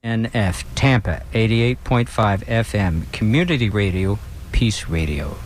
NF Tampa 88.5 FM Community Radio, Peace Radio.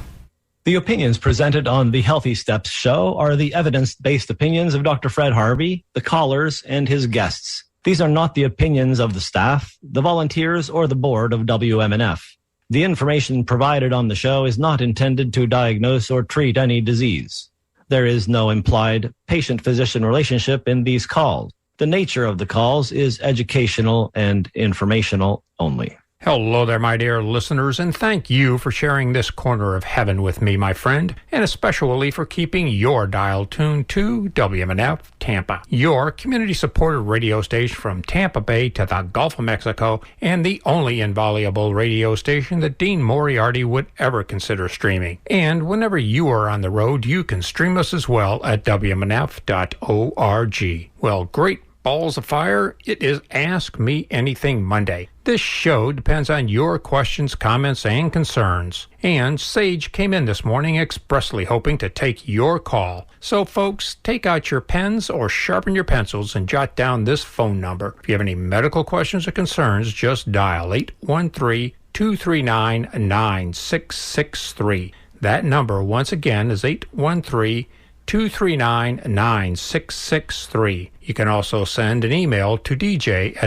The opinions presented on the Healthy Steps show are the evidence-based opinions of Dr. Fred Harvey, the callers, and his guests. These are not the opinions of the staff, the volunteers, or the board of WMNF. The information provided on the show is not intended to diagnose or treat any disease. There is no implied patient-physician relationship in these calls. The nature of the calls is educational and informational only. Hello there, my dear listeners, and thank you for sharing this corner of heaven with me, my friend, and especially for keeping your dial tuned to WMNF Tampa, your community-supported radio station from Tampa Bay to the Gulf of Mexico, and the only invaluable radio station that Dean Moriarty would ever consider streaming. And whenever you are on the road, you can stream us as well at WMNF.org. Well, great balls of fire, it is Ask Me Anything Monday. This show depends on your questions, comments, and concerns. And Sage came in this morning expressly hoping to take your call. So folks, take out your pens or sharpen your pencils and jot down this phone number. If you have any medical questions or concerns, just dial 813-239-9663. That number, once again, is 813-239-9663. You can also send an email to dj@wmnf.org.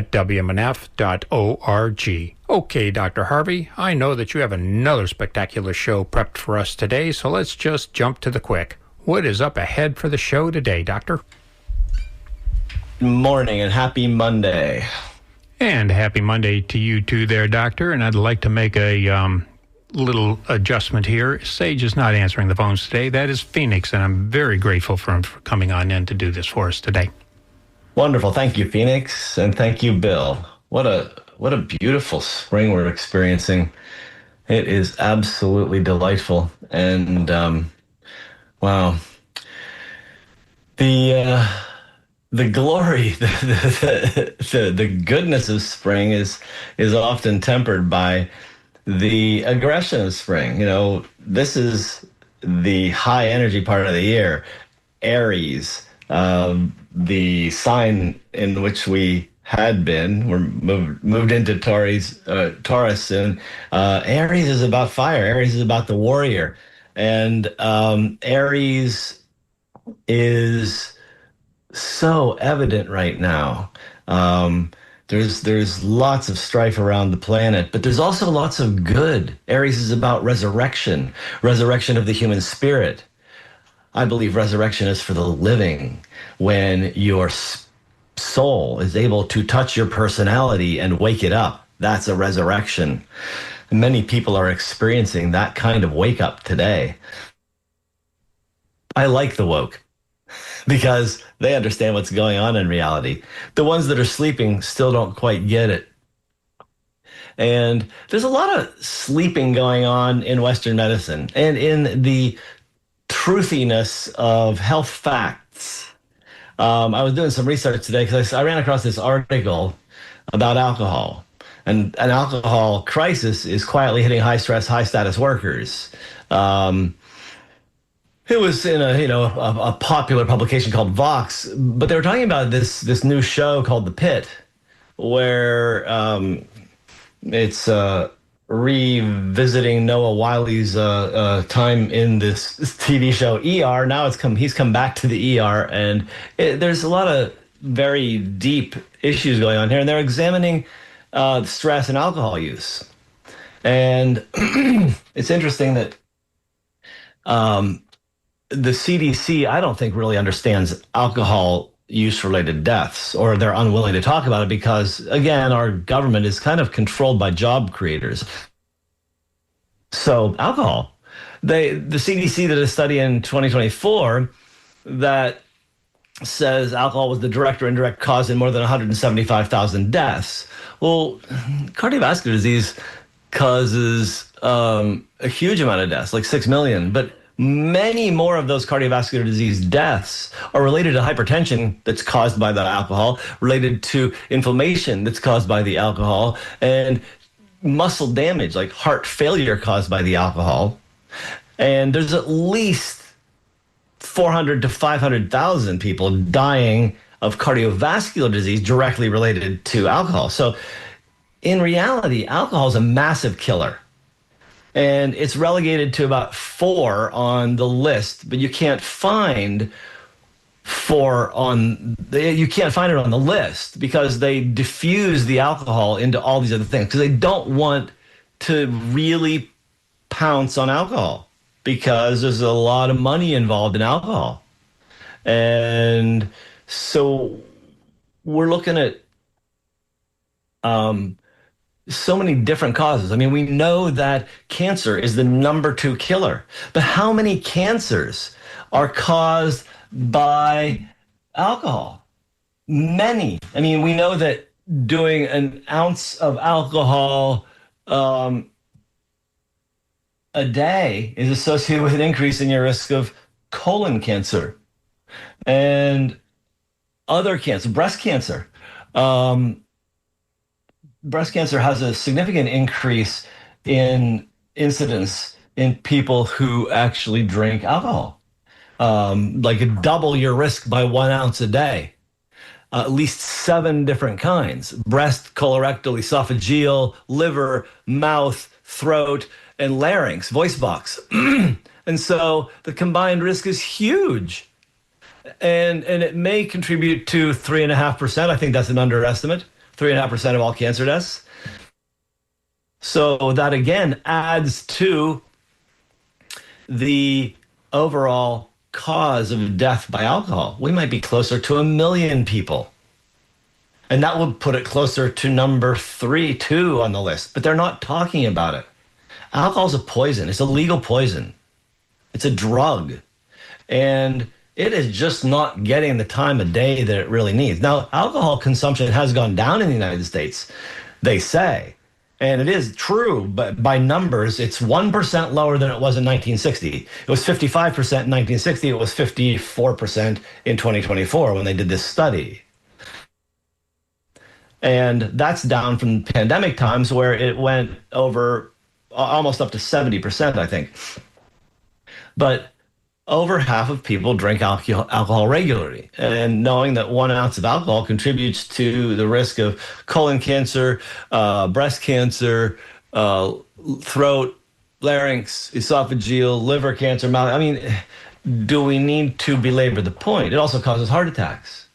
Okay, Dr. Harvey, I know that you have another spectacular show prepped for us today, so let's just jump to the quick. What is up ahead for the show today, Doctor? Good morning and happy Monday. And happy Monday to you too there, Doctor, and I'd like to make a little adjustment here. Sage is not answering the phones today. That is Phoenix, and I'm very grateful for him for coming on in to do this for us today. Wonderful. Thank you, Phoenix, and thank you, Bill. What a beautiful spring we're experiencing. It is absolutely delightful, and wow, the glory, the goodness of spring is often tempered by the aggression of spring. You know, this is the high energy part of the year. Aries, the sign in which we had been, we're moved into Taurus, and Aries is about fire. Aries is about the warrior, and Aries is so evident right now. There's lots of strife around the planet, but there's also lots of good. Aries is about resurrection of the human spirit. I believe resurrection is for the living. When your soul is able to touch your personality and wake it up, that's a resurrection. Many people are experiencing that kind of wake up today. I like the woke, because they understand what's going on in reality. The ones that are sleeping still don't quite get it. And there's a lot of sleeping going on in Western medicine and in the truthiness of health facts. I was doing some research today because I ran across this article about alcohol. And an alcohol crisis is quietly hitting high-stress, high-status workers. It was in a popular publication called Vox, but they were talking about this new show called The Pit, where it's revisiting Noah Wiley's time in this TV show ER. Now he's come back to the ER, and there's a lot of very deep issues going on here, and they're examining stress and alcohol use. And it's interesting that the CDC, I don't think, really understands alcohol use-related deaths, or they're unwilling to talk about it because, again, our government is kind of controlled by job creators. So alcohol, the CDC did a study in 2024 that says alcohol was the direct or indirect cause in more than 175,000 deaths. Well, cardiovascular disease causes a huge amount of deaths, like 6 million, but many more of those cardiovascular disease deaths are related to hypertension that's caused by the alcohol, related to inflammation that's caused by the alcohol, and muscle damage like heart failure caused by the alcohol. And there's at least 400 to 500,000 people dying of cardiovascular disease directly related to alcohol. So in reality, alcohol is a massive killer. And it's relegated to about 4 on the list, but you can't find 4 you can't find it on the list because they diffuse the alcohol into all these other things because they don't want to really pounce on alcohol because there's a lot of money involved in alcohol. And so we're looking at so many different causes. I mean, we know that cancer is the number 2 killer, but how many cancers are caused by alcohol? Many. I mean, we know that doing an ounce of alcohol a day is associated with an increase in your risk of colon cancer and other cancer, breast cancer. Breast cancer has a significant increase in incidence in people who actually drink alcohol. Like double your risk by 1 ounce a day. At least 7 different kinds: breast, colorectal, esophageal, liver, mouth, throat, and larynx, voice box. And so the combined risk is huge. And it may contribute to 3.5%. I think that's an underestimate. 3.5% of all cancer deaths. So that again adds to the overall cause of death by alcohol. We might be closer to 1 million people. And that would put it closer to number 3, 2 on the list. But they're not talking about it. Alcohol is a poison. It's a legal poison. It's a drug. And it is just not getting the time of day that it really needs. Now, alcohol consumption has gone down in the United States, they say. And it is true, but by numbers, it's 1% lower than it was in 1960. It was 55% in 1960. It was 54% in 2024 when they did this study. And that's down from pandemic times where it went over almost up to 70%, I think. But over half of people drink alcohol regularly. And knowing that 1 ounce of alcohol contributes to the risk of colon cancer, breast cancer, throat, larynx, esophageal, liver cancer, mouth. I mean, do we need to belabor the point? It also causes heart attacks.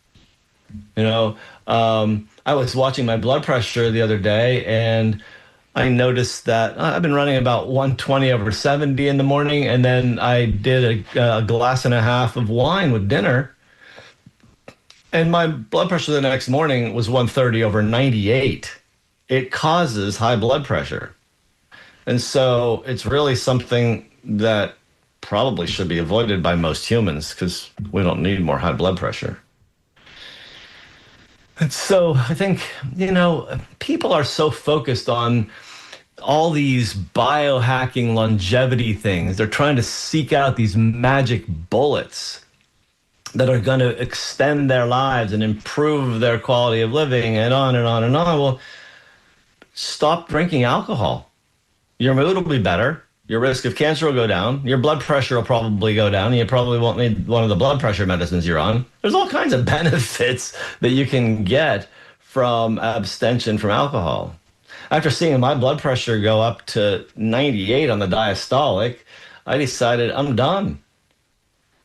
You know, I was watching my blood pressure the other day, and I noticed that I've been running about 120/70 in the morning, and then I did a glass and a half of wine with dinner, and my blood pressure the next morning was 130/98. It causes high blood pressure. And so it's really something that probably should be avoided by most humans because we don't need more high blood pressure. And so I think, you know, people are so focused on all these biohacking longevity things. They're trying to seek out these magic bullets that are going to extend their lives and improve their quality of living and on and on and on. Well, stop drinking alcohol. Your mood will be better. Your risk of cancer will go down. Your blood pressure will probably go down. You probably won't need one of the blood pressure medicines you're on. There's all kinds of benefits that you can get from abstention from alcohol. After seeing my blood pressure go up to 98 on the diastolic, I decided I'm done.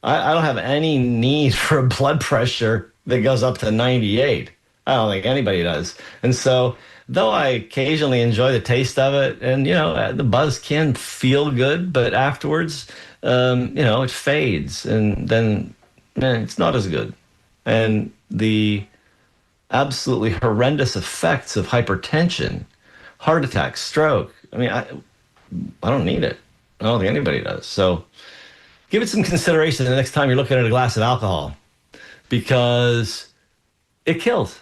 I don't have any need for a blood pressure that goes up to 98. I don't think anybody does. And so, though I occasionally enjoy the taste of it, and, you know, the buzz can feel good, but afterwards, you know, it fades, and then it's not as good. And the absolutely horrendous effects of hypertension, heart attack, stroke, I mean, I don't need it. I don't think anybody does. So give it some consideration the next time you're looking at a glass of alcohol, because it kills.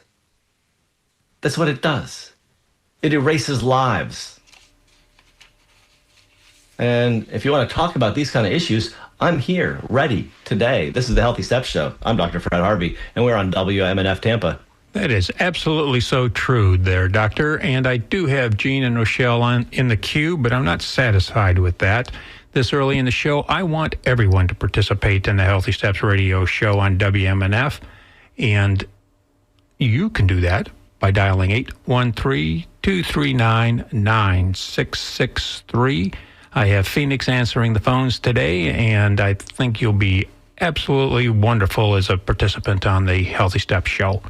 That's what it does. It erases lives. And if you want to talk about these kind of issues, I'm here, ready, today. This is the Healthy Steps Show. I'm Dr. Fred Harvey, and we're on WMNF Tampa. That is absolutely so true there, Doctor. And I do have Jean and Rochelle in the queue, but I'm not satisfied with that. This early in the show, I want everyone to participate in the Healthy Steps radio show on WMNF. And you can do that by dialing 813-2 1-800-239-9663. I have Phoenix answering the phones today, and I think you'll be absolutely wonderful as a participant on the Healthy Steps show.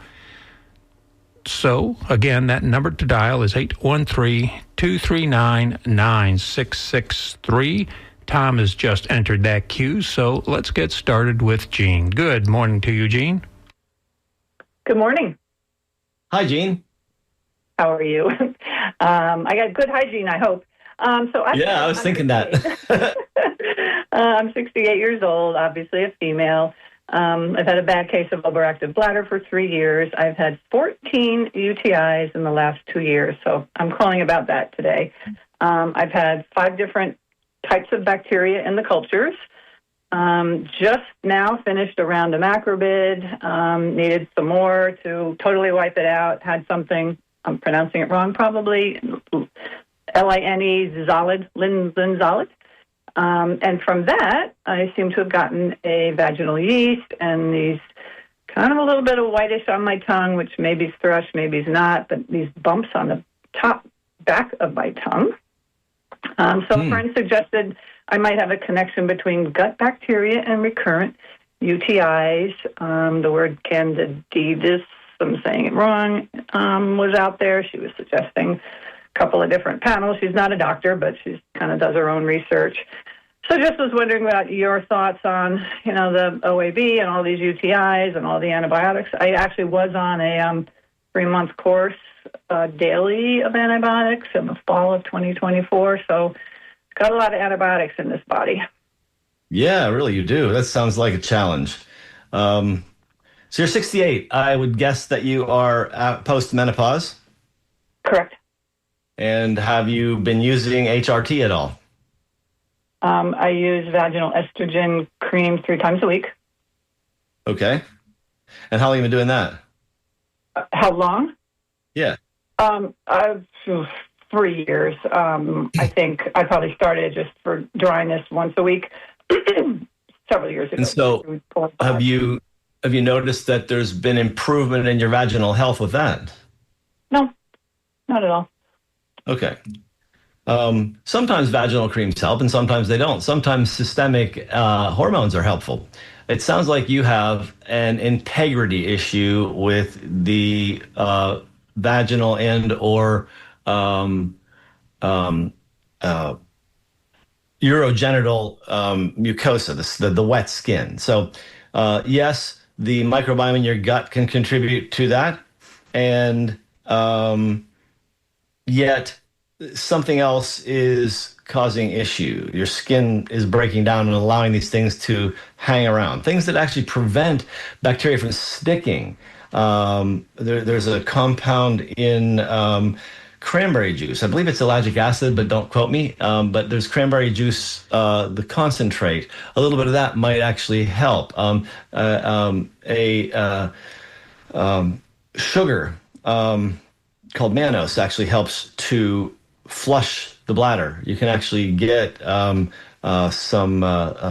So, again, that number to dial is 813-239-9663. Tom has just entered that queue, so let's get started with Jean. Good morning to you, Jean. Good morning. Hi, Jean. How are you? I got good hygiene, I hope. I was thinking that. I'm 68 years old, obviously a female. I've had a bad case of overactive bladder for 3 years. I've had 14 UTIs in the last 2 years, so I'm calling about that today. I've had 5 different types of bacteria in the cultures. Just now finished a round of macrobid, needed some more to totally wipe it out. Had something, I'm pronouncing it wrong probably, linzolid. And from that, I seem to have gotten a vaginal yeast and these kind of a little bit of whitish on my tongue, which maybe is thrush, maybe is not, but these bumps on the back of my tongue. A friend suggested I might have a connection between gut bacteria and recurrent UTIs. The word candidemia, I'm saying it wrong, was out there. She was suggesting a couple of different panels. She's not a doctor, but she kind of does her own research. So just was wondering about your thoughts on, the OAB and all these UTIs and all the antibiotics. I actually was on a 3-month course daily of antibiotics in the fall of 2024. So got a lot of antibiotics in this body. Yeah, really, you do. That sounds like a challenge. So you're 68. I would guess that you are post-menopause. Correct. And have you been using HRT at all? I use vaginal estrogen cream 3 times a week. Okay. And how long have you been doing that? How long? Yeah. 3 years. I think I probably started just for dryness once a week several years ago. And so have you noticed that there's been improvement in your vaginal health with that? No, not at all. Okay. Sometimes vaginal creams help and sometimes they don't. Sometimes systemic hormones are helpful. It sounds like you have an integrity issue with the vaginal and or urogenital mucosa, the wet skin. So yes, the microbiome in your gut can contribute to that. And yet something else is causing issue. Your skin is breaking down and allowing these things to hang around. Things that actually prevent bacteria from sticking. There's a compound in cranberry juice. I believe it's ellagic acid, but don't quote me. But there's cranberry juice, the concentrate. A little bit of that might actually help. Sugar called mannose actually helps to flush the bladder. You can actually get some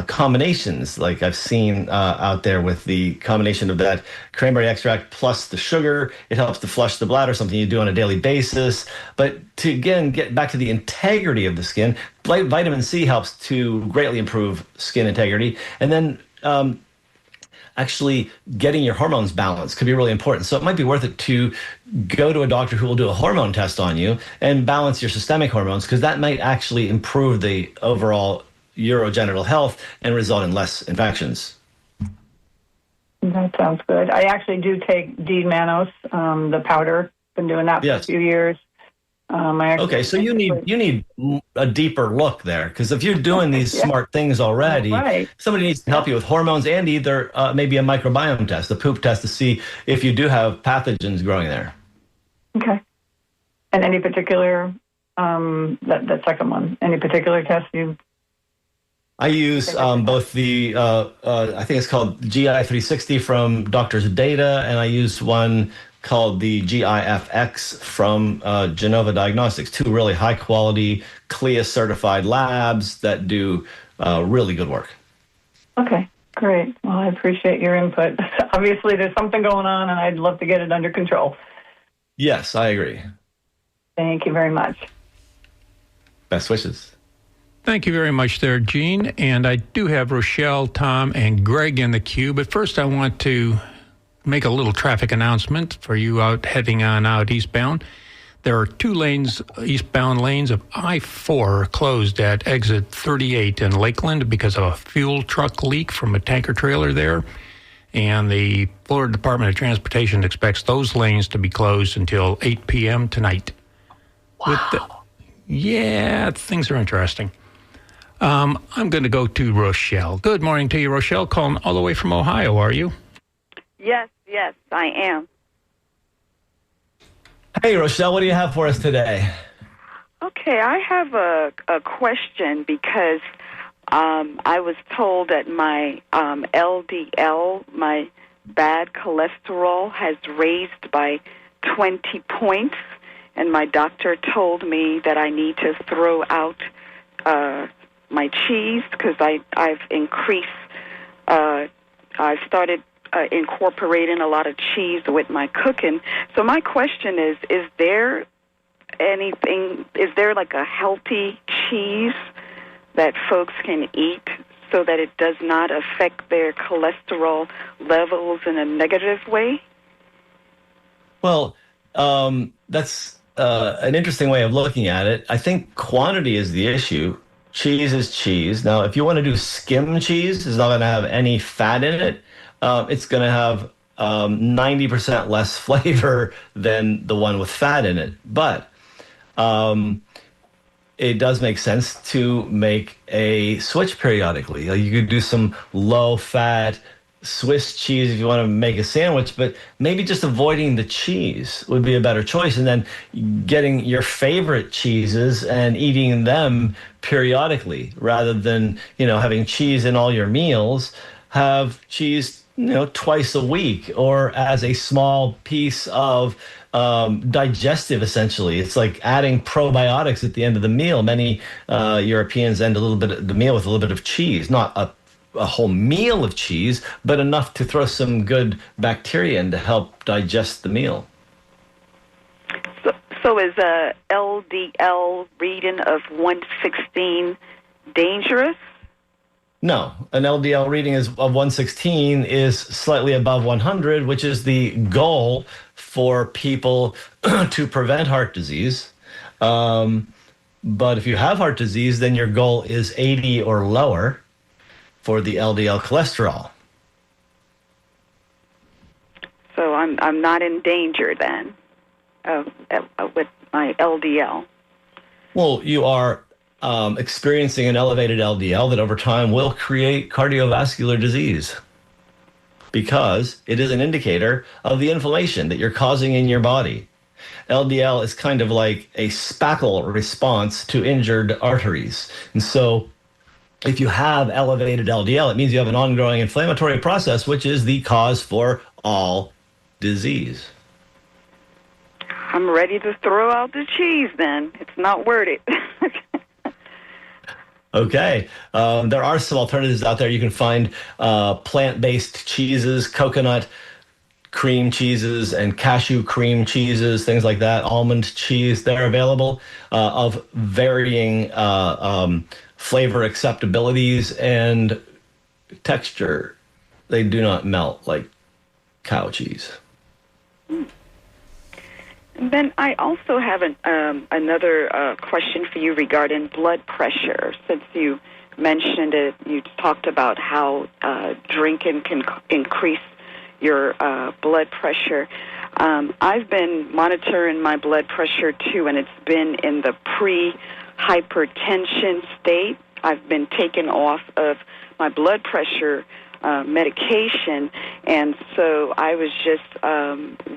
combinations like I've seen out there with the combination of that cranberry extract plus the sugar. It helps to flush the bladder, something you do on a daily basis. But to, again, get back to the integrity of the skin, vitamin C helps to greatly improve skin integrity. And then actually getting your hormones balanced could be really important. So it might be worth it to go to a doctor who will do a hormone test on you and balance your systemic hormones, because that might actually improve the overall urogenital health and result in less infections. That sounds good. I actually do take D-mannose, the powder. Been doing that for a few years. Okay, so you need a deeper look there, because if you're doing these smart things already, somebody needs to help you with hormones and either maybe a microbiome test, a poop test, to see if you do have pathogens growing there. Okay. And any particular, that second one, any particular test you? I use both the, I think it's called GI 360 from Doctor's Data, and I use one called the GIFX from Genova Diagnostics, 2 really high-quality, CLIA certified labs that do really good work. Okay, great. Well, I appreciate your input. Obviously, there's something going on, and I'd love to get it under control. Yes, I agree. Thank you very much. Best wishes. Thank you very much there, Gene. And I do have Rochelle, Tom, and Greg in the queue. But first, I want to make a little traffic announcement for you heading on out eastbound. There are 2 lanes, eastbound lanes of I-4 closed at exit 38 in Lakeland because of a fuel truck leak from a tanker trailer there. And the Florida Department of Transportation expects those lanes to be closed until 8 p.m. tonight. Wow. Yeah, things are interesting. I'm going to go to Rochelle. Good morning to you, Rochelle. Calling all the way from Ohio, are you? Yes, I am. Hey, Rochelle, what do you have for us today? Okay, I have a question because I was told that my LDL, my bad cholesterol, has raised by 20 points, and my doctor told me that I need to throw out my cheese because I've increased, I've started incorporating a lot of cheese with my cooking. So my question is there like a healthy cheese that folks can eat so that it does not affect their cholesterol levels in a negative way? Well, that's an interesting way of looking at it. I think quantity is the issue. Cheese is cheese. Now, if you want to do skim cheese, it's not going to have any fat in it. It's going to have 90% less flavor than the one with fat in it. But it does make sense to make a switch periodically. You could do some low-fat Swiss cheese if you want to make a sandwich, but maybe just avoiding the cheese would be a better choice. And then getting your favorite cheeses and eating them periodically rather than, having cheese in all your meals. Have cheese twice a week or as a small piece of digestive, essentially. It's like adding probiotics at the end of the meal. Many Europeans end a little bit of the meal with a little bit of cheese, not a whole meal of cheese, but enough to throw some good bacteria in to help digest the meal. So is a LDL reading of 116 dangerous? No, an LDL reading of 116 is slightly above 100, which is the goal for people to prevent heart disease. But if you have heart disease, then your goal is 80 or lower for the LDL cholesterol. So I'm not in danger then with my LDL. Well, you are experiencing an elevated LDL that over time will create cardiovascular disease because it is an indicator of the inflammation that you're causing in your body. LDL is kind of like a spackle response to injured arteries. And so if you have elevated LDL, it means you have an ongoing inflammatory process, which is the cause for all disease. I'm ready to throw out the cheese then. It's not worth it. Okay. There are some alternatives out there. You can find plant-based cheeses, coconut cream cheeses, and cashew cream cheeses, things like that. Almond cheese, they're available of varying flavor acceptabilities and texture. They do not melt like cow cheese. And then I also have another question for you regarding blood pressure. Since you mentioned it, you talked about how drinking can increase your blood pressure. I've been monitoring my blood pressure too, and it's been in the pre-hypertension state. I've been taken off of my blood pressure medication, and so I was just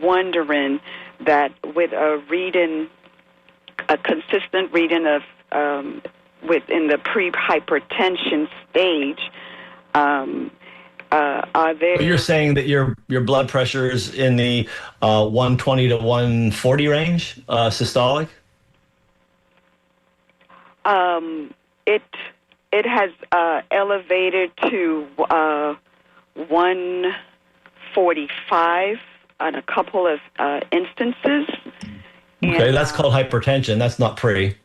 wondering that with a consistent reading of within the pre-hypertension stage, are there? You're saying that your blood pressure is in the 120 to 140 range, systolic? It has elevated to 145 on a couple of instances, Okay, And, that's called hypertension. That's not pre.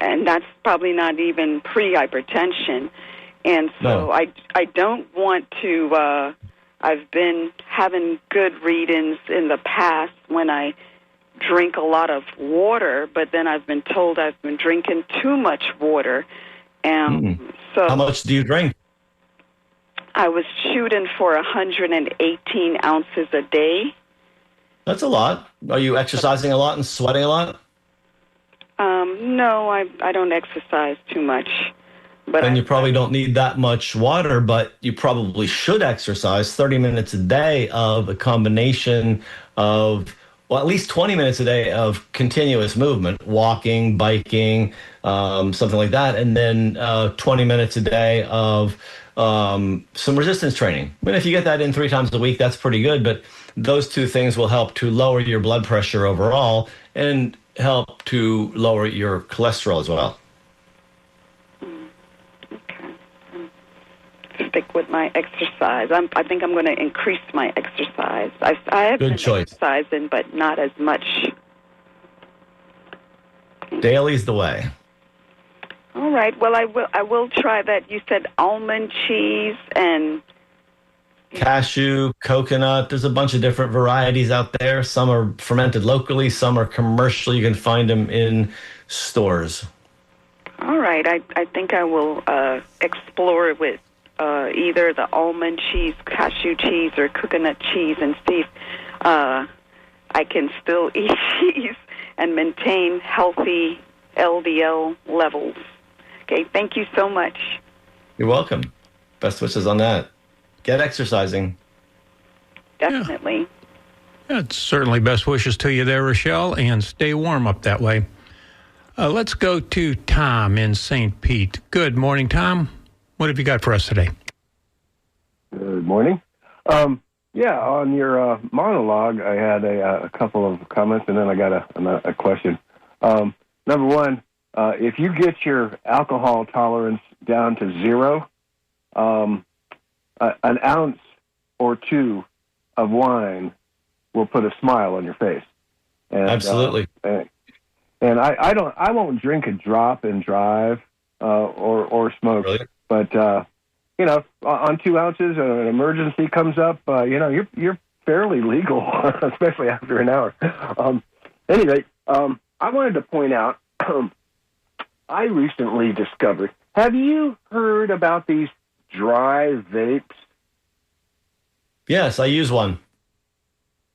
and that's probably not even pre-hypertension. And so No. I don't want to, I've been having good readings in the past when I drink a lot of water, but then I've been told I've been drinking too much water. So How much do you drink? I was shooting for 118 ounces a day. That's a lot. Are you exercising a lot and sweating a lot? No, I don't exercise too much. But Then you probably don't need that much water, but you probably should exercise 30 minutes a day of a combination of, well, at least 20 minutes a day of continuous movement, walking, biking, something like that, and then 20 minutes a day of some resistance training. I mean, if you get that in 3 times a week, that's pretty good, but those two things will help to lower your blood pressure overall and help to lower your cholesterol as well. Stick with my exercise. I think I'm going to increase my exercise. I have Good been choice. exercising, but not as much. Daily's the way. All right. Well, I will try that. You said almond cheese and Cashew, coconut. There's a bunch of different varieties out there. Some are fermented locally, some are commercial. You can find them in stores. all right. I think I will explore it with either the almond cheese, cashew cheese, or coconut cheese, and see if I can still eat cheese and maintain healthy LDL levels. Okay. Thank you so much. You're welcome. Best wishes on that. Get exercising. Definitely. Yeah, it's certainly best wishes to you there, Rochelle, and stay warm up that way. Let's go to Tom in St. Pete. Good morning, Tom. What have you got for us today? Good morning. Yeah, on your monologue, I had a couple of comments, and then I got a question. Number one, if you get your alcohol tolerance down to 0, an ounce or 2 of wine will put a smile on your face. And, Absolutely. And I won't drink a drop and drive or smoke. Really? But on 2 ounces, an emergency comes up. You're fairly legal, especially after an hour. Anyway, I wanted to point out. I recently discovered. Have you heard about these dry vapes? Yes, I use one.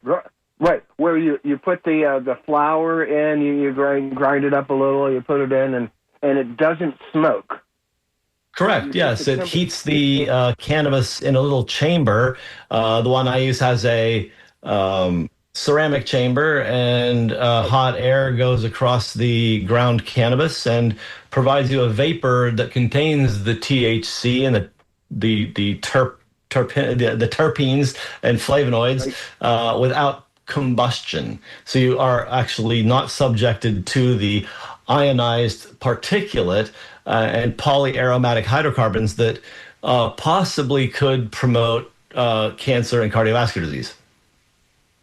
Right, where you put the flour in, you grind it up a little, you put it in, and it doesn't smoke. Correct. Yes, it heats the cannabis in a little chamber. The one I use has a ceramic chamber, and hot air goes across the ground cannabis and provides you a vapor that contains the THC and the terpenes and flavonoids without combustion. So you are actually not subjected to the ionized particulate and polyaromatic hydrocarbons that possibly could promote cancer and cardiovascular disease.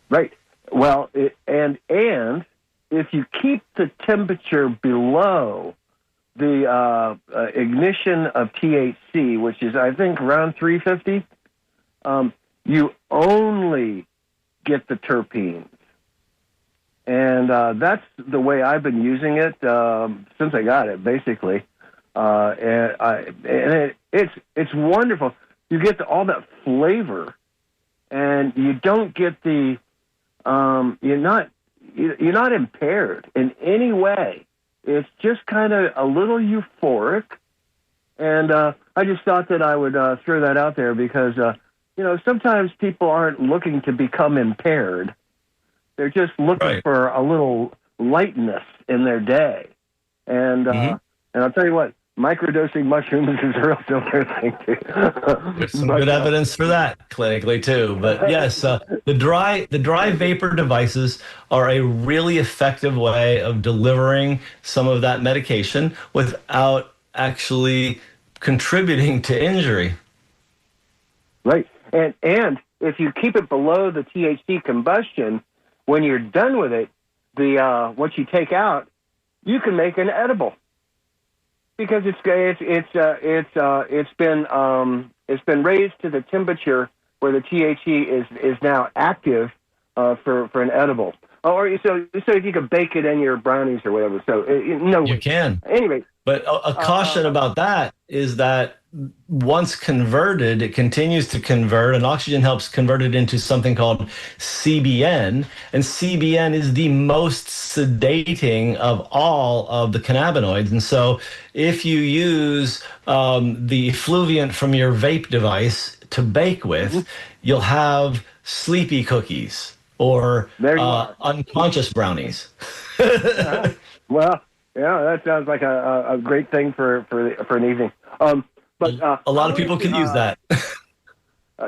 Right. Well, and if you keep the temperature below the ignition of THC, which is, I think, around 350, you only get the terpenes. And that's the way I've been using it since I got it, basically. It's wonderful. You get all that flavor, and you don't get the you're not impaired in any way. It's just kind of a little euphoric, and I just thought that I would throw that out there because sometimes people aren't looking to become impaired. They're just looking for a little lightness in their day, and I'll tell you what, microdosing mushrooms is a real similar thing too. There's some good evidence for that clinically too. But yes, the dry vapor devices are a really effective way of delivering some of that medication without actually contributing to injury. Right, and if you keep it below the THC combustion, when you're done with it, what you take out, you can make an edible because it's been raised to the temperature where the THC is now active for an edible. Or so if you could bake it in your brownies or whatever. So no, you can. Anyway, but a caution about that is that once converted, it continues to convert, and oxygen helps convert it into something called CBN. And CBN is the most sedating of all of the cannabinoids. And so if you use the effluvient from your vape device to bake with, you'll have sleepy cookies or unconscious brownies. Well, yeah, that sounds like a great thing for an evening. But a lot of people can use that.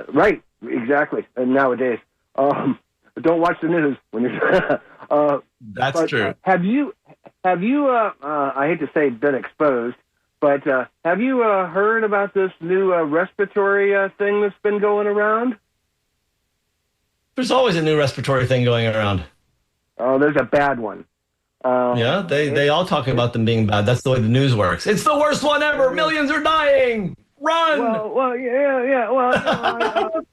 Right, exactly. And nowadays, don't watch the news when you're. That's true. Have you? I hate to say been exposed, but have you heard about this new respiratory thing that's been going around? There's always a new respiratory thing going around. Oh, there's a bad one. Yeah, they all talk about them being bad. That's the way the news works. It's the worst one ever. Millions are dying. Run. Well, yeah. Well,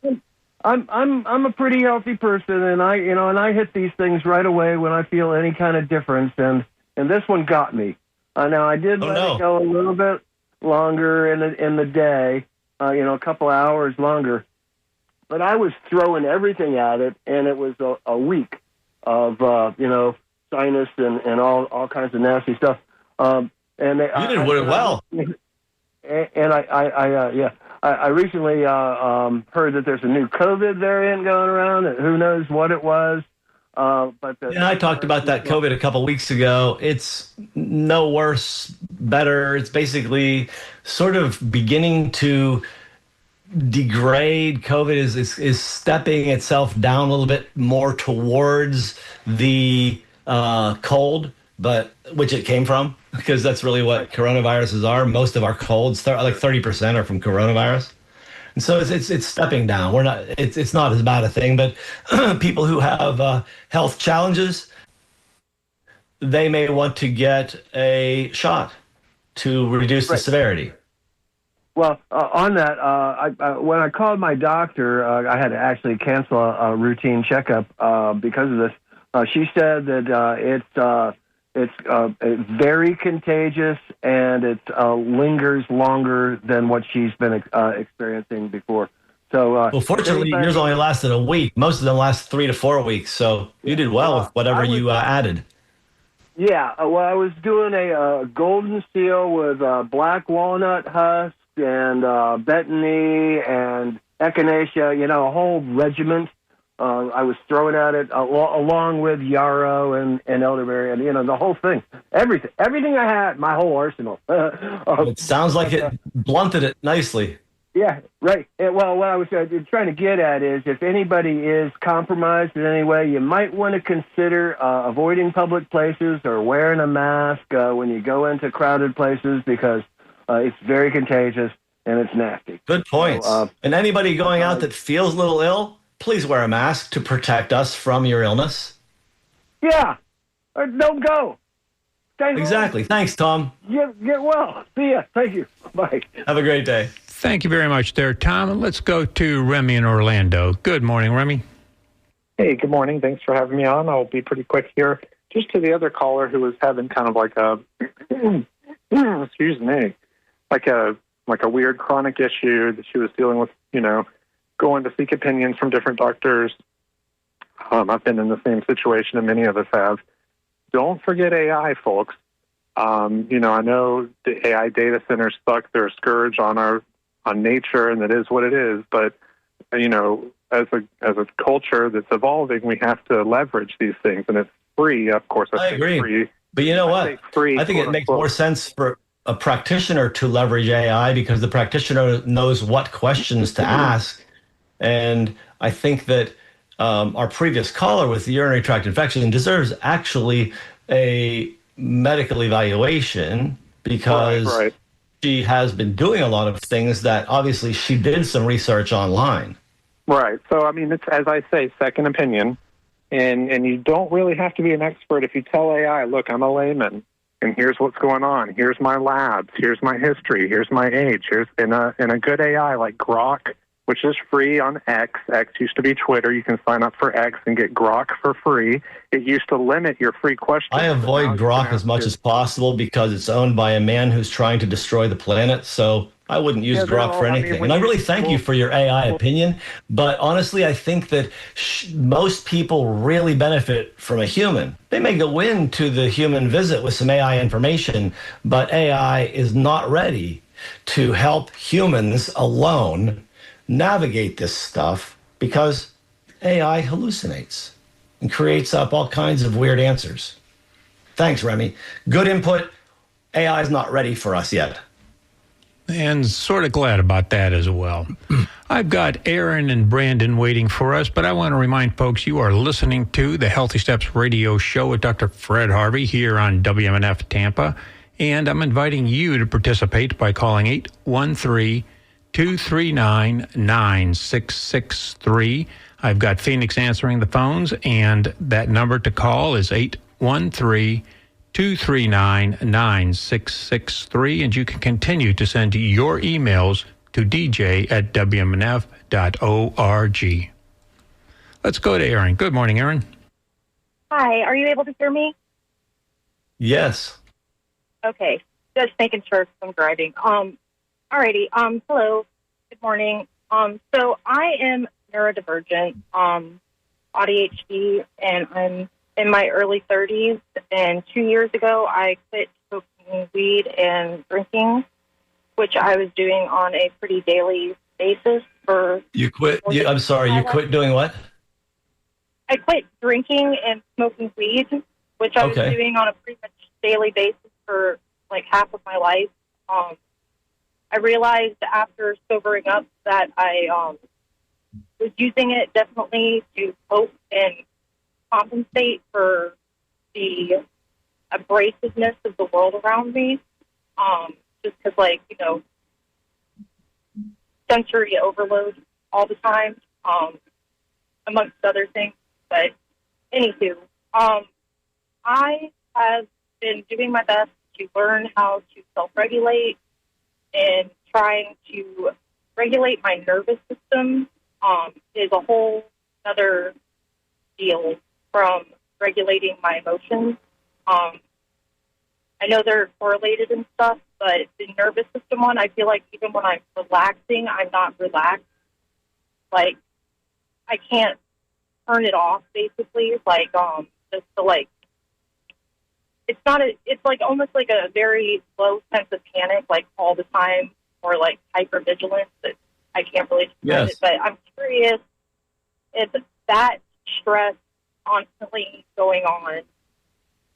I'm a pretty healthy person, and I hit these things right away when I feel any kind of difference, and this one got me. Now I did let it go a little bit longer in the day, a couple hours longer, but I was throwing everything at it, and it was a week of sinus and all kinds of nasty stuff. And you did well. And I recently heard that there's a new COVID variant going around. And who knows what it was? I talked about that COVID a couple weeks ago. It's no worse, better. It's basically sort of beginning to degrade. COVID is stepping itself down a little bit more towards the cold, but which it came from, because that's really what coronaviruses are. Most of our colds, like 30%, are from coronavirus, and so it's stepping down. It's not as bad a thing, but people who have health challenges, they may want to get a shot to reduce the severity. Well, on that, when I called my doctor, I had to actually cancel a routine checkup because of this. She said that it's very contagious and it lingers longer than what she's been experiencing before. So, well, fortunately, yours only lasted a week. Most of them last 3 to 4 weeks. So you did well with whatever you added. Yeah, well, I was doing a golden seal with black walnut husk and betony and echinacea, a whole regiment. I was throwing at it along with yarrow and elderberry and the whole thing. Everything I had, my whole arsenal. It sounds like it blunted it nicely. Yeah, right. Well, what I was trying to get at is if anybody is compromised in any way, you might want to consider avoiding public places or wearing a mask when you go into crowded places, because it's very contagious and it's nasty. Good points. And anybody going out that feels a little ill, please wear a mask to protect us from your illness. Yeah, or don't go. Exactly. Thanks, Tom. Get well. See ya. Thank you. Bye. Have a great day. Thank you very much there, Tom. And let's go to Remy in Orlando. Good morning, Remy. Hey, good morning. Thanks for having me on. I'll be pretty quick here. Just to the other caller who was having kind of like a, excuse me, like a weird chronic issue that she was dealing with, going to seek opinions from different doctors. I've been in the same situation, and many of us have. Don't forget AI, folks. I know the AI data centers suck. They're a scourge on nature, and it is what it is. But as a culture that's evolving, we have to leverage these things, and it's free. Of course, I agree. Free. But you know what? I think it makes more sense for a practitioner to leverage AI, because the practitioner knows what questions to ask. And I think that our previous caller with the urinary tract infection deserves actually a medical evaluation, because she has been doing a lot of things that obviously she did some research online. Right. So, I mean, it's, as I say, second opinion. And you don't really have to be an expert if you tell AI, look, I'm a layman, and here's what's going on. Here's my labs. Here's my history. Here's my age. Here's in a good AI like Grok, which is free on X. X used to be Twitter. You can sign up for X and get Grok for free. It used to limit your free questions. I avoid Grok as much as possible because it's owned by a man who's trying to destroy the planet. So I wouldn't use Grok for anything. And I really thank you for your AI opinion. But honestly, I think that most people really benefit from a human. They may go into the human visit with some AI information, but AI is not ready to help humans alone navigate this stuff because AI hallucinates and creates up all kinds of weird answers. Thanks, Remy. Good input. AI is not ready for us yet. And sort of glad about that as well. I've got Aaron and Brandon waiting for us, but I want to remind folks you are listening to the Healthy Steps radio show with Dr. Fred Harvey here on WMNF Tampa. And I'm inviting you to participate by calling 813-239-9663. I've got Phoenix answering the phones, and that number to call is 813-239-9663. And you can continue to send your emails to dj@wmnf.org. Let's go to Aaron. Good morning, Aaron. Hi, are you able to hear me? Yes. Okay, just making sure 'cause I'm driving. Alrighty. Hello. Good morning. So I am neurodivergent, ADHD, and I'm in my early 30s. And 2 years ago, I quit smoking weed and drinking, which I was doing on a pretty daily basis for. You quit? I'm sorry. You quit doing what? I quit drinking and smoking weed, which I was doing on a pretty much daily basis for like half of my life. I realized after sobering up that I was using it definitely to cope and compensate for the abrasiveness of the world around me. Just because, like, you know, sensory overload all the time, amongst other things. But anywho, I have been doing my best to learn how to self-regulate and trying to regulate my nervous system is a whole other deal from regulating my emotions. I know they're correlated and stuff, but the nervous system one, I feel like even when I'm relaxing, I'm not relaxed. Like, I can't turn it off, basically. Like, just to, like, it's like almost like a very low sense of panic, like all the time, or like hypervigilance that I can't really describe it. But I'm curious if that stress constantly going on,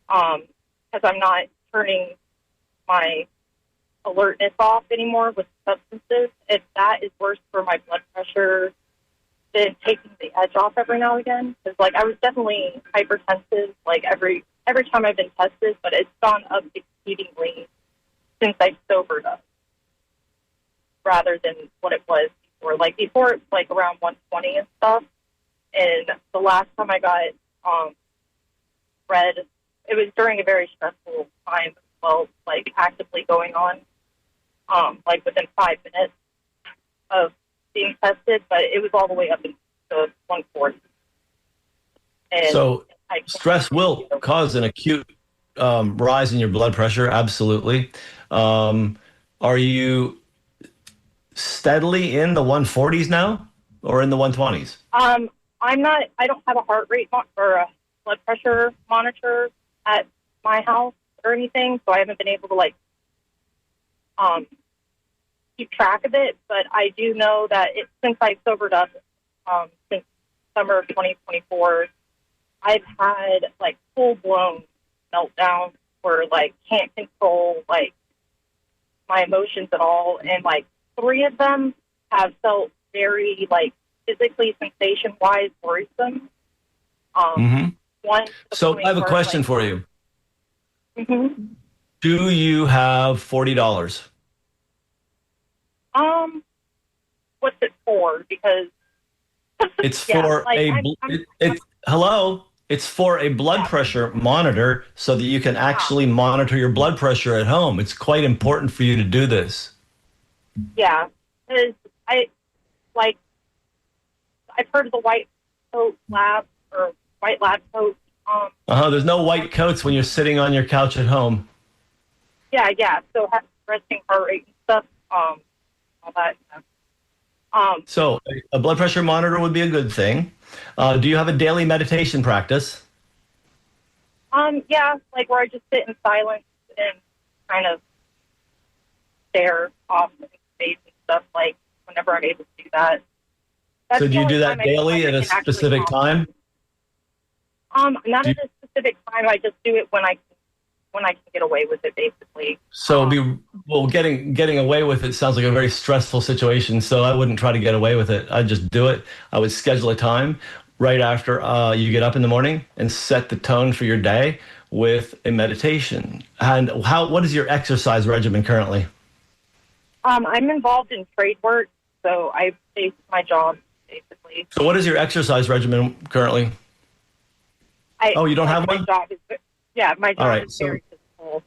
because I'm not turning my alertness off anymore with substances, if that is worse for my blood pressure than taking the edge off every now and again. Because, like, I was definitely hypertensive, like, every time I've been tested, but it's gone up exceedingly since I sobered up rather than what it was before. Like, before, it's, like, around 120 and stuff. And the last time I got read, it was during a very stressful time as well, like, actively going on, like, within 5 minutes of being tested, but it was all the way up into 140. And so stress will cause an acute rise in your blood pressure, absolutely. Are you steadily in the 140s now or in the 120s? I don't have a heart rate or a blood pressure monitor at my house or anything, so I haven't been able to, like, keep track of it, but I do know that since I sobered up since summer of 2024, I've had, like, full-blown meltdowns where, like, can't control, like, my emotions at all, and, like, 3 of them have felt very, like, physically sensation-wise worrisome. One. So I have a question for you. Mm-hmm. Do you have $40? What's it for? Because it's for Hello? It's for a blood pressure monitor so that you can actually monitor your blood pressure at home. It's quite important for you to do this. Yeah. 'Cause I've heard of the white coat lab or white lab coat. There's no white coats when you're sitting on your couch at home. Yeah. So resting heart rate and stuff, all that. So a blood pressure monitor would be a good thing. Do you have a daily meditation practice? Yeah, like where I just sit in silence and kind of stare off into space and stuff, like whenever I'm able to do that. So do you do that daily at a specific time? Not at a specific time. I just do it when I can get away with it, basically. So getting away with it sounds like a very stressful situation. So I wouldn't try to get away with it. I'd just do it. I would schedule a time right after you get up in the morning and set the tone for your day with a meditation. And what is your exercise regimen currently? I'm involved in trade work, so I base my job basically. So what is your exercise regimen currently? You don't have one? My job is very physical.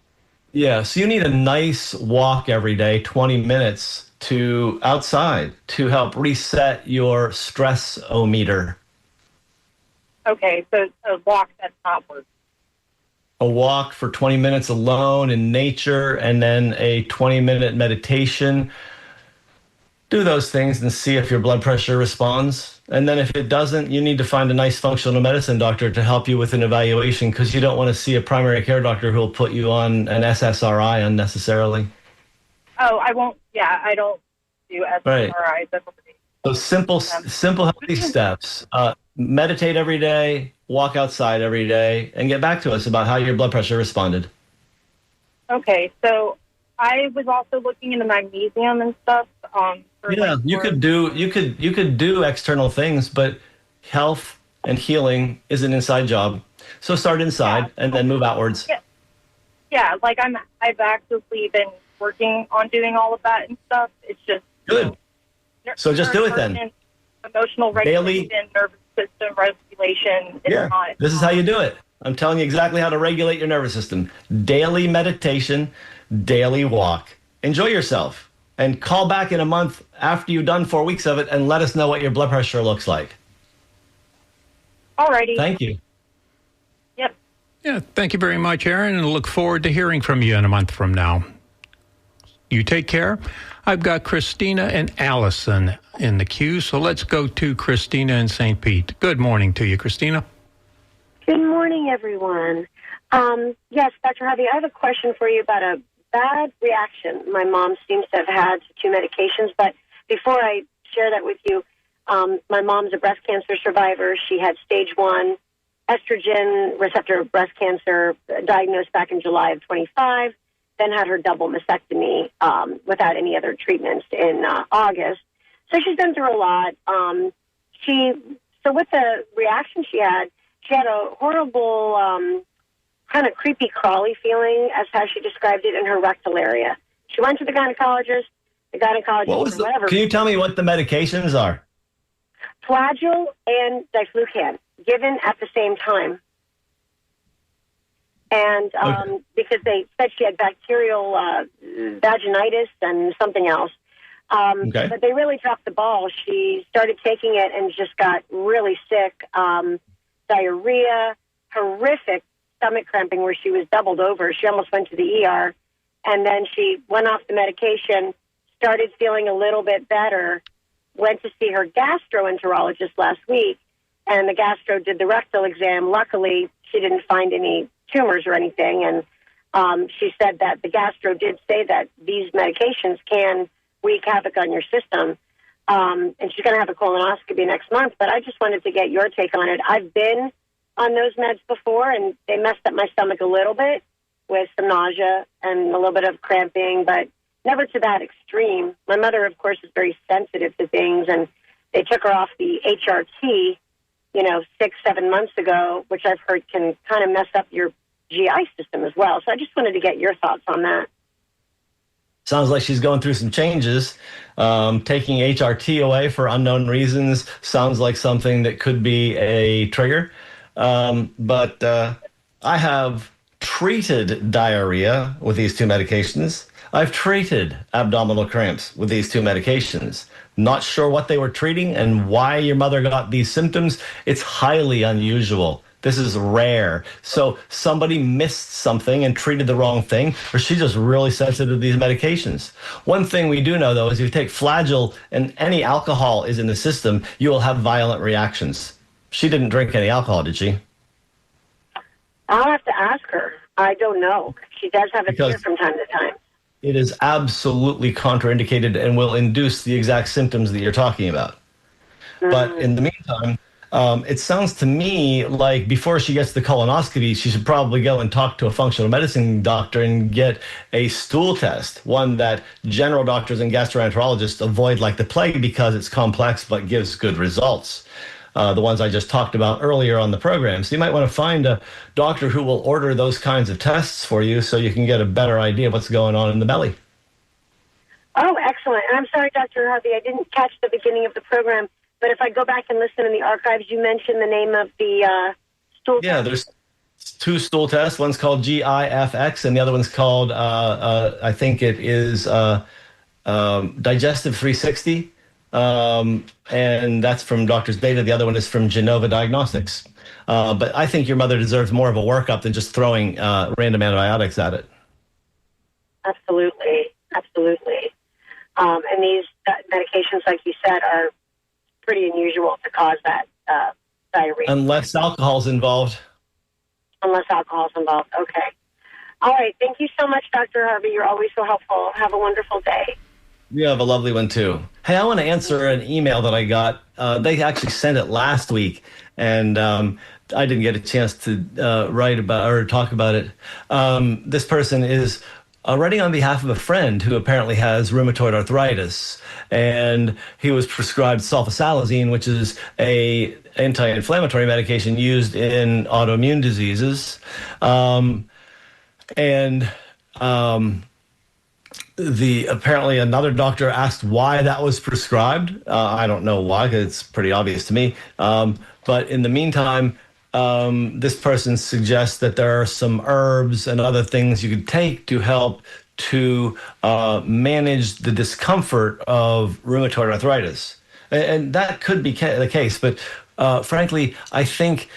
Yeah, so you need a nice walk every day, 20 minutes to outside to help reset your stress-o-meter. Okay, so a walk, that's not work. A walk for 20 minutes alone in nature and then a 20-minute meditation. Do those things and see if your blood pressure responds. And then if it doesn't, you need to find a nice functional medicine doctor to help you with an evaluation because you don't want to see a primary care doctor who will put you on an SSRI unnecessarily. Oh, I won't. Yeah, I don't do SSRIs. Right. So simple healthy steps. Meditate every day, walk outside every day, and get back to us about how your blood pressure responded. Okay, so I was also looking into magnesium and stuff. You could do external things, but health and healing is an inside job. So start inside and then move outwards. Yeah, like I've actively been working on doing all of that and stuff. It's just good. So just do it then. Emotional regulation, nervous system regulation. This is how you do it. I'm telling you exactly how to regulate your nervous system. Daily meditation, daily walk. Enjoy yourself. And call back in a month after you've done 4 weeks of it and let us know what your blood pressure looks like. Alrighty. Thank you. Yep. Yeah, thank you very much, Aaron, and look forward to hearing from you in a month from now. You take care. I've got Christina and Allison in the queue, so let's go to Christina in St. Pete. Good morning to you, Christina. Good morning, everyone. Yes, Dr. Harvey, I have a question for you about a bad reaction my mom seems to have had to medications. But before I share that with you, my mom's a breast cancer survivor. She had stage 1 estrogen receptor breast cancer diagnosed back in July of 25, then had her double mastectomy without any other treatments in August. So she's been through a lot. So with the reaction she had a horrible kind of creepy crawly feeling, as how she described it, in her rectal area. She went to the gynecologist. The gynecologist, Can you tell me what the medications are? Flagyl and diflucan, given at the same time. And because they said she had bacterial vaginitis and something else. But they really dropped the ball. She started taking it and just got really sick, diarrhea, horrific stomach cramping where she was doubled over. She almost went to the ER. And then she went off the medication, started feeling a little bit better, went to see her gastroenterologist last week, and the gastro did the rectal exam. Luckily, she didn't find any tumors or anything. And she said that the gastro did say that these medications can wreak havoc on your system. And she's going to have a colonoscopy next month. But I just wanted to get your take on it. I've been on those meds before, and they messed up my stomach a little bit with some nausea and a little bit of cramping, but never to that extreme. My mother, of course, is very sensitive to things, and they took her off the HRT, 6-7 months ago, which I've heard can kind of mess up your GI system as well. So I just wanted to get your thoughts on that. Sounds like she's going through some changes. Taking HRT away for unknown reasons sounds like something that could be a trigger. But I have treated diarrhea with these two medications. I've treated abdominal cramps with these two medications. Not sure what they were treating and why your mother got these symptoms. It's highly unusual. This is rare. So somebody missed something and treated the wrong thing, or she's just really sensitive to these medications. One thing we do know, though, is if you take Flagyl and any alcohol is in the system, you will have violent reactions. She didn't drink any alcohol, did she? I'll have to ask her. I don't know. She does have a fear from time to time. It is absolutely contraindicated and will induce the exact symptoms that you're talking about. But in the meantime, it sounds to me like before she gets the colonoscopy, she should probably go and talk to a functional medicine doctor and get a stool test, one that general doctors and gastroenterologists avoid like the plague because it's complex but gives good results. The ones I just talked about earlier on the program. So you might want to find a doctor who will order those kinds of tests for you so you can get a better idea of what's going on in the belly. Oh, excellent. And I'm sorry, Dr. Harvey, I didn't catch the beginning of the program, but if I go back and listen in the archives, you mentioned the name of the stool test. Yeah, there's two stool tests. One's called GIFX and the other one's called, I think it is Digestive 360. And that's from Doctors Beta. The other one is from Genova Diagnostics. But I think your mother deserves more of a workup than just throwing random antibiotics at it. Absolutely. Absolutely. And these medications, like you said, are pretty unusual to cause that diarrhea. Unless alcohol's involved. Unless alcohol's involved. Okay. All right. Thank you so much, Dr. Harvey. You're always so helpful. Have a wonderful day. You have a lovely one, too. Hey, I want to answer an email that I got. They actually sent it last week, and I didn't get a chance to write about or talk about it. This person is writing on behalf of a friend who apparently has rheumatoid arthritis, and he was prescribed sulfasalazine, which is a anti-inflammatory medication used in autoimmune diseases. Apparently another doctor asked why that was prescribed. I don't know why, because it's pretty obvious to me. But in the meantime, this person suggests that there are some herbs and other things you could take to help to manage the discomfort of rheumatoid arthritis. And that could be the case, but frankly, I think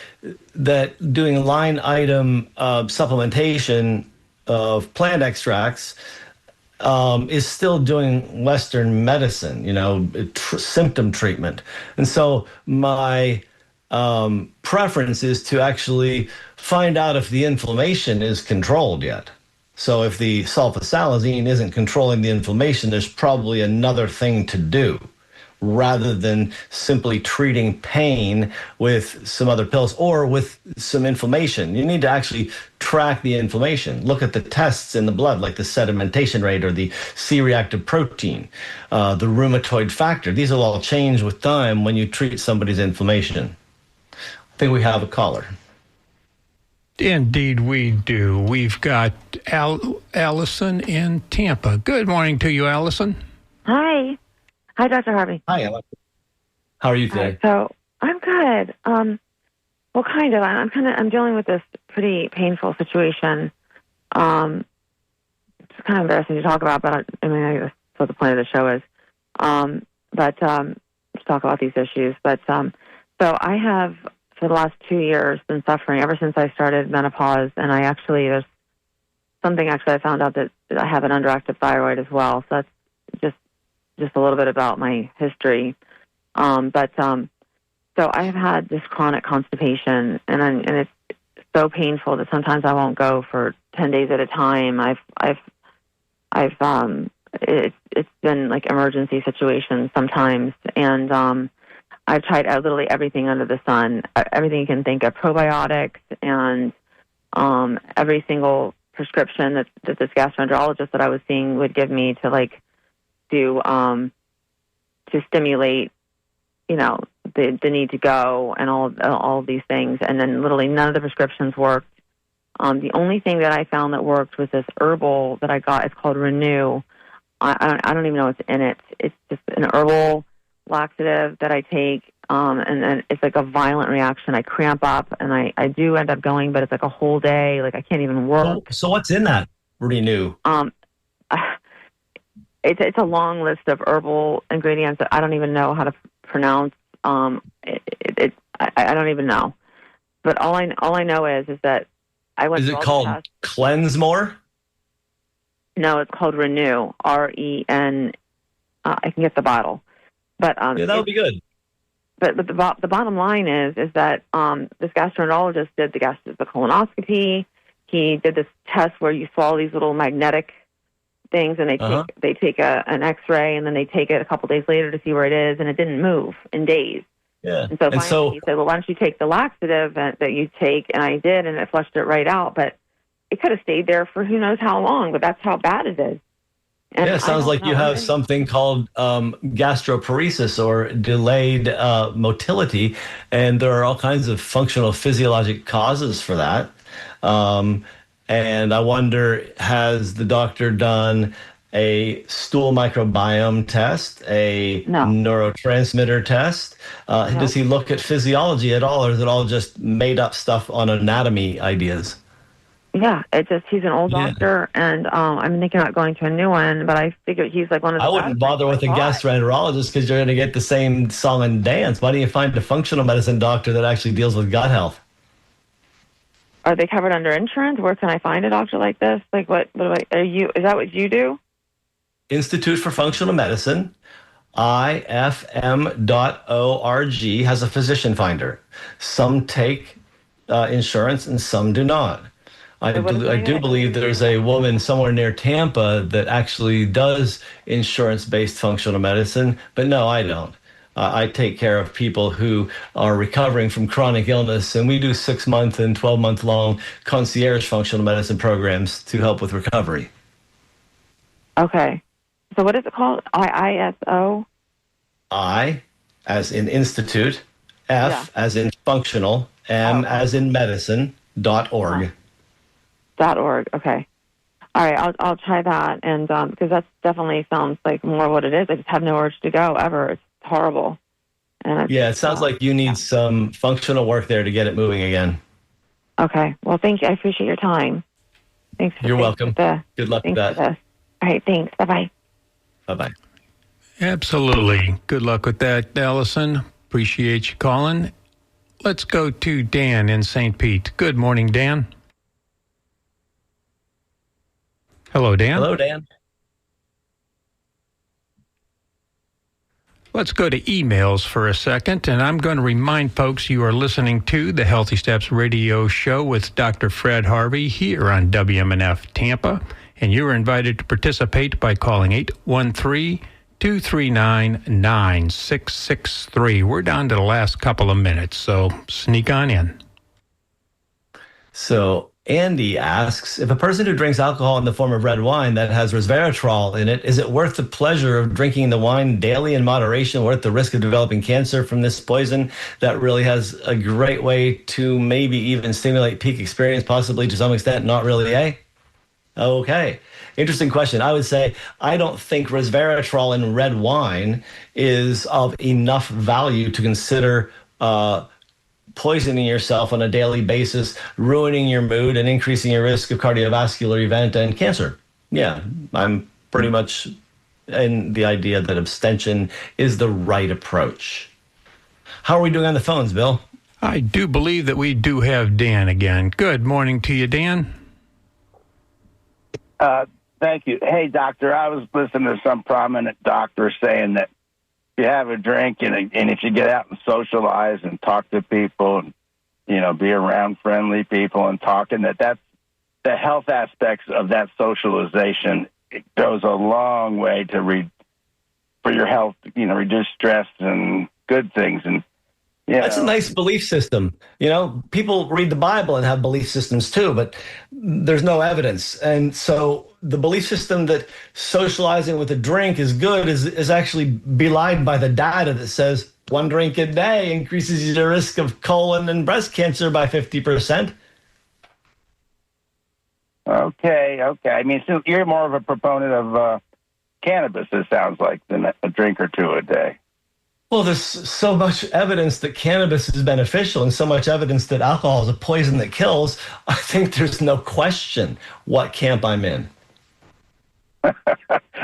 that doing line item supplementation of plant extracts is still doing Western medicine, symptom treatment. And so my preference is to actually find out if the inflammation is controlled yet. So if the sulfasalazine isn't controlling the inflammation, there's probably another thing to do rather than simply treating pain with some other pills or with some inflammation. You need to actually track the inflammation. Look at the tests in the blood, like the sedimentation rate or the C-reactive protein, the rheumatoid factor. These will all change with time when you treat somebody's inflammation. I think we have a caller. Indeed, we do. We've got Allison in Tampa. Good morning to you, Allison. Hi. Hi, Dr. Harvey. Hi, Alex. How are you today? So I'm good. Well, kind of. I'm dealing with this pretty painful situation. It's kind of embarrassing to talk about, but that's what the point of the show is. To talk about these issues. But so I have, for the last 2 years, been suffering ever since I started menopause, and there's something I found out that I have an underactive thyroid as well. So that's just a little bit about my history. So I have had this chronic constipation, and it's so painful that sometimes I won't go for 10 days at a time. It's been like emergency situations sometimes, and I've tried literally everything under the sun, everything you can think of, probiotics, and every single prescription that this gastroenterologist that I was seeing would give me to stimulate, the need to go and all of these things. And then literally none of the prescriptions worked. The only thing that I found that worked was this herbal that I got. It's called Renew. I don't even know what's in it. It's just an herbal laxative that I take, and then it's like a violent reaction. I cramp up, and I do end up going, but it's like a whole day. Like I can't even work. So what's in that Renew? It's a long list of herbal ingredients that I don't even know how to pronounce. I don't even know. But all I know is that I went. Is it called Cleanse More? No, it's called Renew. REN. I can get the bottle, but yeah, that would be good. But the bottom line is that this gastroenterologist did the colonoscopy. He did this test where you swallow these little magnetic things, and they take an X-ray, and then they take it a couple days later to see where it is, and it didn't move in days. Yeah. And so finally he said, well, why don't you take the laxative that you take? And I did, and it flushed it right out. But it could have stayed there for who knows how long, but that's how bad it is. And it sounds like you have something called gastroparesis or delayed motility, and there are all kinds of functional physiologic causes for that. And I wonder, has the doctor done a stool microbiome test, a neurotransmitter test? No. Does he look at physiology at all, or is it all just made up stuff on anatomy ideas? Yeah, he's an old doctor, and I'm thinking about going to a new one, but I figured he's like one of the... I wouldn't bother with a gastroenterologist because you're going to get the same song and dance. Why don't you find a functional medicine doctor that actually deals with gut health? Are they covered under insurance? Where can I find a doctor like this? Like, what are you? Is that what you do? Institute for Functional Medicine, ifm.org, has a physician finder. Some take insurance and some do not. I do believe there's a woman somewhere near Tampa that actually does insurance-based functional medicine, but no, I don't. I take care of people who are recovering from chronic illness, and we do 6-month and 12-month-long concierge functional medicine programs to help with recovery. Okay. So what is it called? ISO? I, as in institute, F as in functional, M as in medicine, .org. .org. Okay. All right. I'll try that, and because that definitely sounds like more what it is. I just have no urge to go ever. It's horrible. And it sounds like you need some functional work there to get it moving again. Okay. Well, thank you. I appreciate your time. Thanks. You're welcome. Good luck with that. All right. Thanks. Bye-bye. Bye-bye. Absolutely. Good luck with that, Allison. Appreciate you calling. Let's go to Dan in St. Pete. Good morning, Dan. Hello, Dan. Hello, Dan. Let's go to emails for a second, and I'm going to remind folks you are listening to the Healthy Steps Radio Show with Dr. Fred Harvey here on WMNF Tampa, and you are invited to participate by calling 813-239-9663. We're down to the last couple of minutes, so sneak on in. So Andy asks, if a person who drinks alcohol in the form of red wine that has resveratrol in it, is it worth the pleasure of drinking the wine daily in moderation, worth the risk of developing cancer from this poison that really has a great way to maybe even stimulate peak experience, possibly to some extent, not really, eh? Okay. Interesting question. I would say I don't think resveratrol in red wine is of enough value to consider poisoning yourself on a daily basis, ruining your mood, and increasing your risk of cardiovascular event and cancer. Yeah, I'm pretty much in the idea that abstention is the right approach. How are we doing on the phones, Bill? I do believe that we do have Dan again. Good morning to you, Dan. Thank you. Hey, doctor, I was listening to some prominent doctor saying that if you have a drink and if you get out and socialize and talk to people and, be around friendly people and talking, that's the health aspects of that socialization. It goes a long way to for your health, reduce stress and good things. And that's a nice belief system. People read the Bible and have belief systems too, but there's no evidence. And so the belief system that socializing with a drink is good is actually belied by the data that says 1 drink a day increases your risk of colon and breast cancer by 50%. Okay. I mean, so you're more of a proponent of cannabis, it sounds like, than a drink or two a day. Well, there's so much evidence that cannabis is beneficial and so much evidence that alcohol is a poison that kills. I think there's no question what camp I'm in.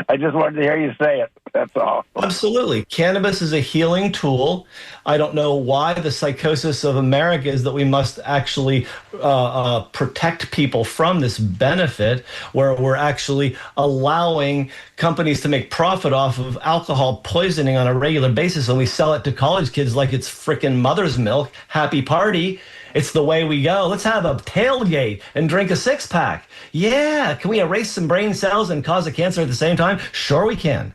I just wanted to hear you say it. That's all. Absolutely. Cannabis is a healing tool. I don't know why the psychosis of America is that we must actually protect people from this benefit, where we're actually allowing companies to make profit off of alcohol poisoning on a regular basis, and we sell it to college kids like it's frickin' mother's milk. Happy party. It's the way we go. Let's have a tailgate and drink a six-pack. Yeah. Can we erase some brain cells and cause a cancer at the same time? Sure we can.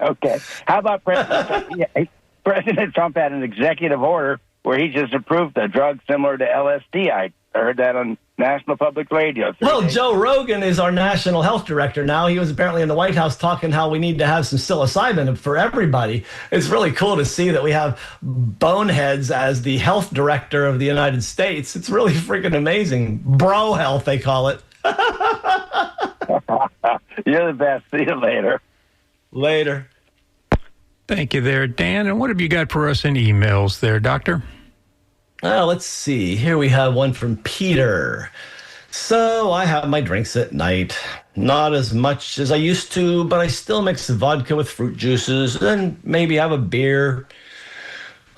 Okay. How about President Trump? President Trump had an executive order where he just approved a drug similar to LSD. I heard that on National Public Radio. Well, Joe Rogan is our national health director now. He was apparently in the White House talking how we need to have some psilocybin for everybody. It's really cool to see that we have boneheads as the health director of the United States. It's really freaking amazing. Bro health, they call it. You're the best. See you later. Later. Thank you there, Dan. And what have you got for us in emails there, Doctor? Let's see. Here we have one from Peter. So I have my drinks at night. Not as much as I used to, but I still mix vodka with fruit juices and maybe have a beer.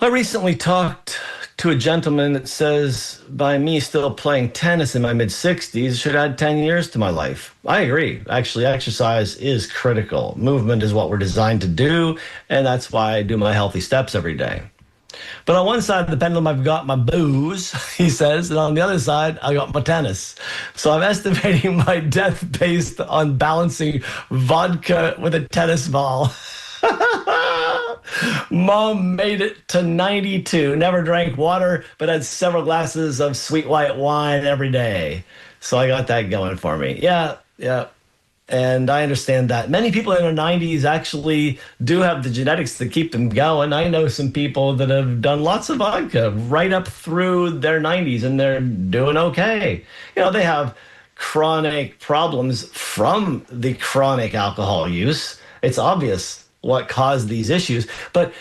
I recently talked to a gentleman that says by me still playing tennis in my mid-60s should add 10 years to my life. I agree. Actually, exercise is critical. Movement is what we're designed to do, and that's why I do my healthy steps every day. But on one side of the pendulum, I've got my booze, he says, and on the other side, I got my tennis. So I'm estimating my death based on balancing vodka with a tennis ball. Mom made it to 92, never drank water, but had several glasses of sweet white wine every day. So I got that going for me. Yeah. And I understand that. Many people in their 90s actually do have the genetics to keep them going. I know some people that have done lots of vodka right up through their 90s, and they're doing okay. You know, they have chronic problems from the chronic alcohol use. It's obvious what caused these issues. But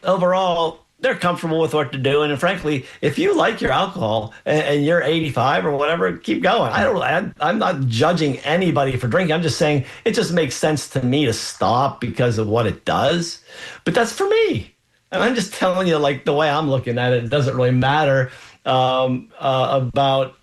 overall, they're comfortable with what they're doing. And frankly, if you like your alcohol and you're 85 or whatever, keep going. I'm not judging anybody for drinking. I'm just saying it just makes sense to me to stop because of what it does. But that's for me. And I'm just telling you, like, the way I'm looking at it, it doesn't really matter about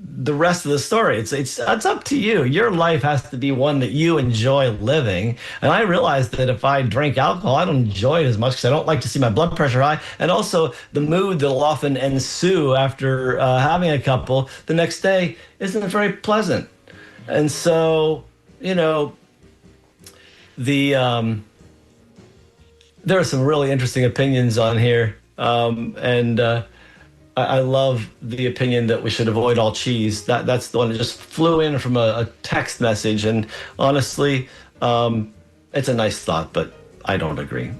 the rest of the story. It's up to you. Your life has to be one that you enjoy living. And I realize that if I drink alcohol, I don't enjoy it as much because I don't like to see my blood pressure high. And also the mood that'll often ensue after having a couple the next day isn't very pleasant. And so, you know, there are some really interesting opinions on here. I love the opinion that we should avoid all cheese. That's the one that just flew in from a text message. And honestly, it's a nice thought, but I don't agree.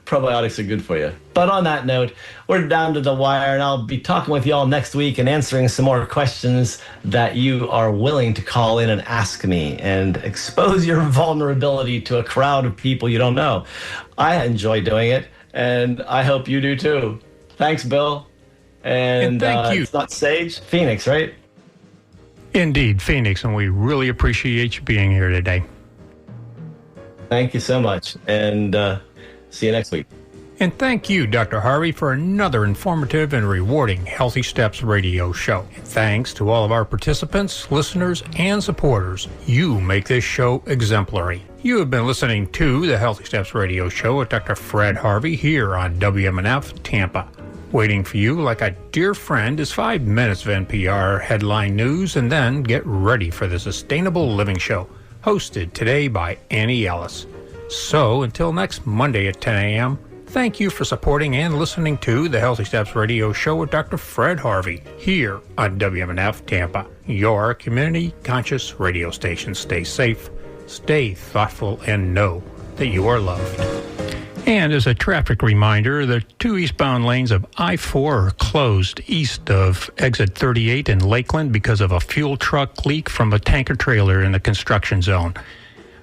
Probiotics are good for you. But on that note, we're down to the wire, and I'll be talking with you all next week and answering some more questions that you are willing to call in and ask me and expose your vulnerability to a crowd of people you don't know. I enjoy doing it. And I hope you do too. Thanks, Bill. And thank you. It's not Sage, Phoenix, right? Indeed, Phoenix, and we really appreciate you being here today. Thank you so much, and see you next week. And thank you, Dr. Harvey, for another informative and rewarding Healthy Steps radio show. And thanks to all of our participants, listeners, and supporters. You make this show exemplary. You have been listening to the Healthy Steps radio show with Dr. Fred Harvey here on WMNF Tampa. Waiting for you like a dear friend is 5 minutes of NPR headline news, and then get ready for the Sustainable Living Show, hosted today by Annie Ellis. So until next Monday at 10 a.m., thank you for supporting and listening to the Healthy Steps radio show with Dr. Fred Harvey here on WMNF Tampa, your community conscious radio station. Stay safe, stay thoughtful, and know that you are loved. And as a traffic reminder, the two eastbound lanes of I-4 are closed east of exit 38 in Lakeland because of a fuel truck leak from a tanker trailer in the construction zone.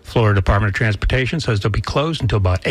Florida Department of Transportation says they'll be closed until about 8